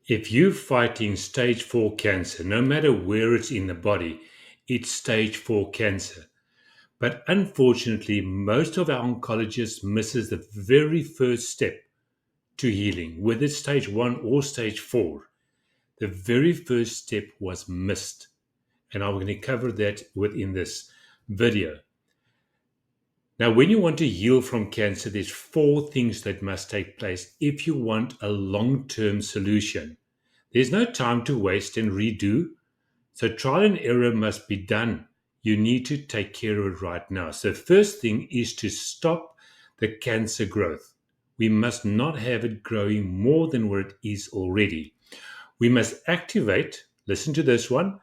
If you're fighting stage 4 cancer, no matter where it's in the body, it's stage 4 cancer. But unfortunately, most of our oncologists misses the very first step to healing, whether it's stage 1 or stage 4. The very first step was missed. And I'm going to cover that within this video. Now, when you want to heal from cancer, there's 4 things that must take place if you want a long-term solution. There's no time to waste and redo. So trial and error must be done. You need to take care of it right now. So first thing is to stop the cancer growth. We must not have it growing more than where it is already. We must activate, listen to this one,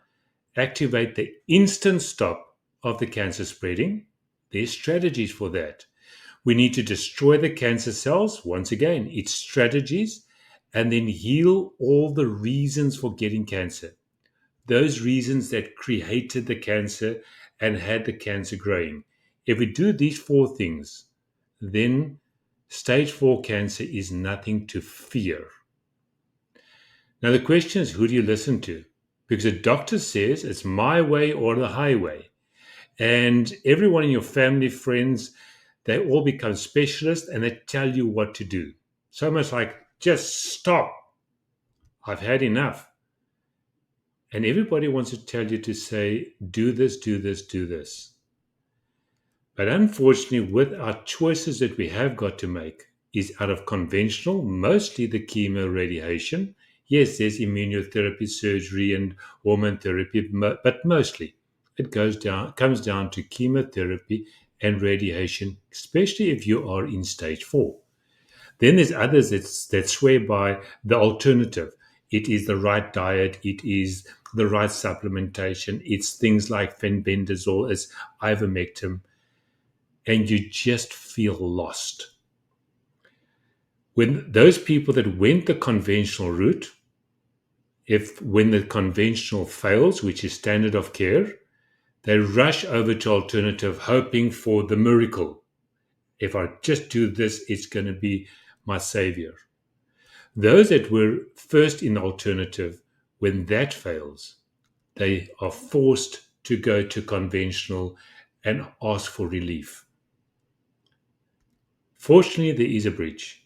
activate the instant stop of the cancer spreading. There's strategies for that. We need to destroy the cancer cells. Once again, it's strategies, and then heal all the reasons for getting cancer. Those reasons that created the cancer and had the cancer growing. If we do these 4 things, then stage 4 cancer is nothing to fear. Now the question is, who do you listen to? Because a doctor says it's my way or the highway. And everyone in your family, friends, they all become specialists and they tell you what to do. So much like, just stop. I've had enough. And everybody wants to tell you to say, do this, do this, do this. But unfortunately, with our choices that we have got to make is out of conventional, mostly the chemo radiation. Yes, there's immunotherapy, surgery, and hormone therapy, but mostly it comes down to chemotherapy and radiation, especially if you are in stage 4. Then there's others that swear by the alternative. It is the right diet. It is the right supplementation. It's things like fenbendazole as ivermectin, and you just feel lost. When those people that went the conventional route, when the conventional fails, which is standard of care, they rush over to alternative, hoping for the miracle. If I just do this, it's going to be my savior. Those that were first in alternative, when that fails, they are forced to go to conventional and ask for relief. Fortunately, there is a bridge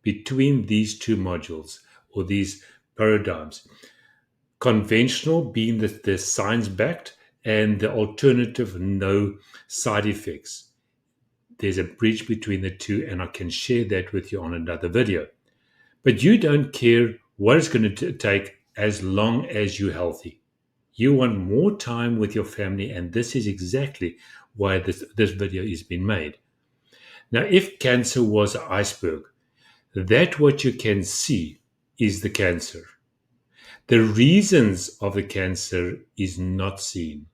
between these 2 modules or these paradigms. Conventional being the science-backed and the alternative no side effects. There's a bridge between the 2, and I can share that with you on another video. But you don't care what it's going to take as long as you're healthy. You want more time with your family, and this is exactly why this video is being made. Now, if cancer was an iceberg, that what you can see is the cancer. The reasons of the cancer is not seen.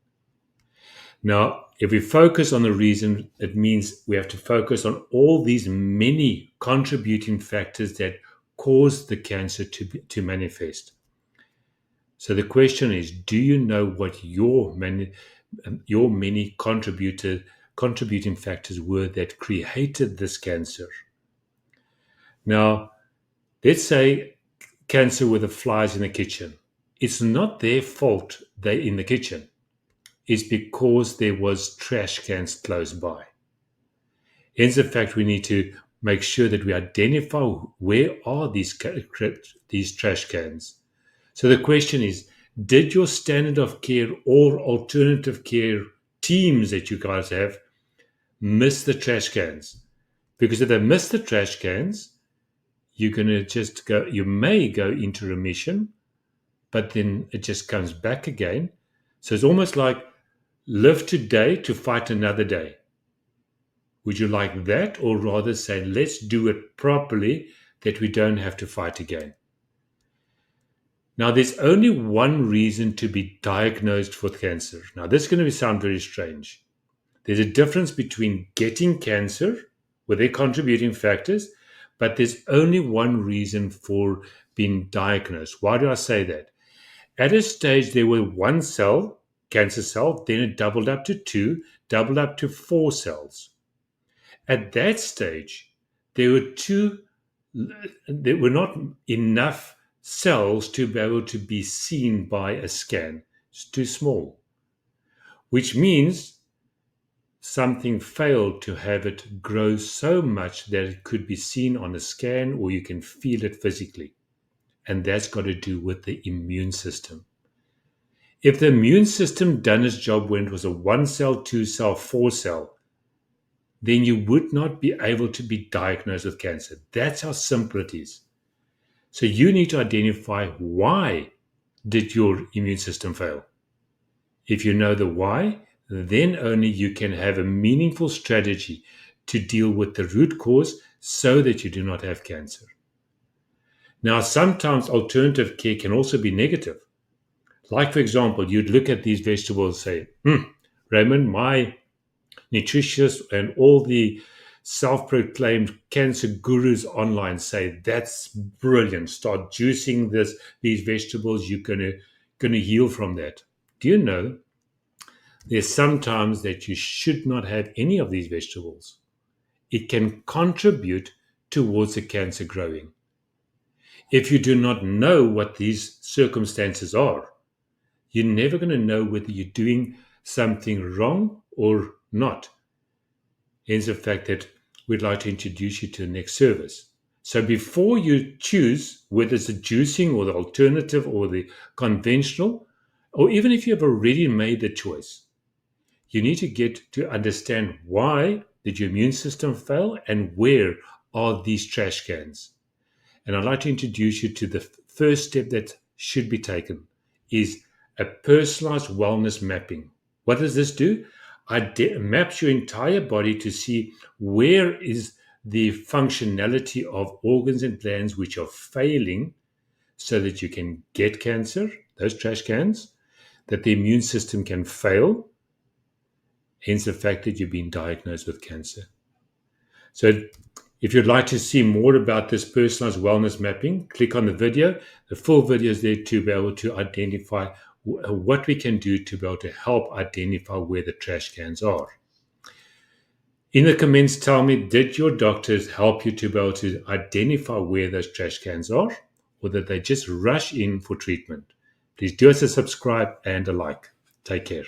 Now, if we focus on the reason, it means we have to focus on all these many contributing factors that cause the cancer to manifest. So the question is, do you know what your many contributing factors were that created this cancer? Now, let's say cancer with the flies in the kitchen. It's not their fault they're in the kitchen. It's because there was trash cans close by. Hence the fact we need to make sure that we identify where are these trash cans. So the question is, did your standard of care or alternative care teams that you guys have miss the trash cans? Because if they miss the trash cans, you're going to you may go into remission, but then it just comes back again. So it's almost like live today to fight another day. Would you like that, or rather say, let's do it properly that we don't have to fight again? Now, there's only one reason to be diagnosed with cancer. Now, this is going to sound very strange. There's a difference between getting cancer with their contributing factors, but there's only one reason for being diagnosed. Why do I say that? At a stage, there were 1 cell, cancer cell, then it doubled up to 2, doubled up to 4 cells. At that stage, there were not enough cells to be able to be seen by a scan. It's too small, which means something failed to have it grow so much that it could be seen on a scan or you can feel it physically. And that's got to do with the immune system. If the immune system done its job when it was a 1-cell, 2-cell, 4-cell, then you would not be able to be diagnosed with cancer. That's how simple it is. So you need to identify, why did your immune system fail? If you know the why, then only you can have a meaningful strategy to deal with the root cause so that you do not have cancer. Now, sometimes alternative care can also be negative. Like, for example, you'd look at these vegetables and say, Raymond, my nutritionists and all the self-proclaimed cancer gurus online say that's brilliant. Start juicing these vegetables. You're gonna heal from that. Do you know there's sometimes that you should not have any of these vegetables? It can contribute towards the cancer growing. If you do not know what these circumstances are, you're never going to know whether you're doing something wrong or not. Hence the fact that we'd like to introduce you to the next service. So before you choose whether it's the juicing or the alternative or the conventional, or even if you have already made the choice, you need to get to understand, why did your immune system fail and where are these trash cans? And I'd like to introduce you to the first step that should be taken, is a personalized wellness mapping. What does this do? It maps your entire body to see where is the functionality of organs and glands which are failing so that you can get cancer, those trash cans, that the immune system can fail, hence the fact that you've been diagnosed with cancer. So if you'd like to see more about this personalized wellness mapping, click on the video. The full video is there to be able to identify what we can do to be able to help identify where the trash cans are. In the comments, tell me, did your doctors help you to be able to identify where those trash cans are, or did they just rush in for treatment? Please do us a subscribe and a like. Take care.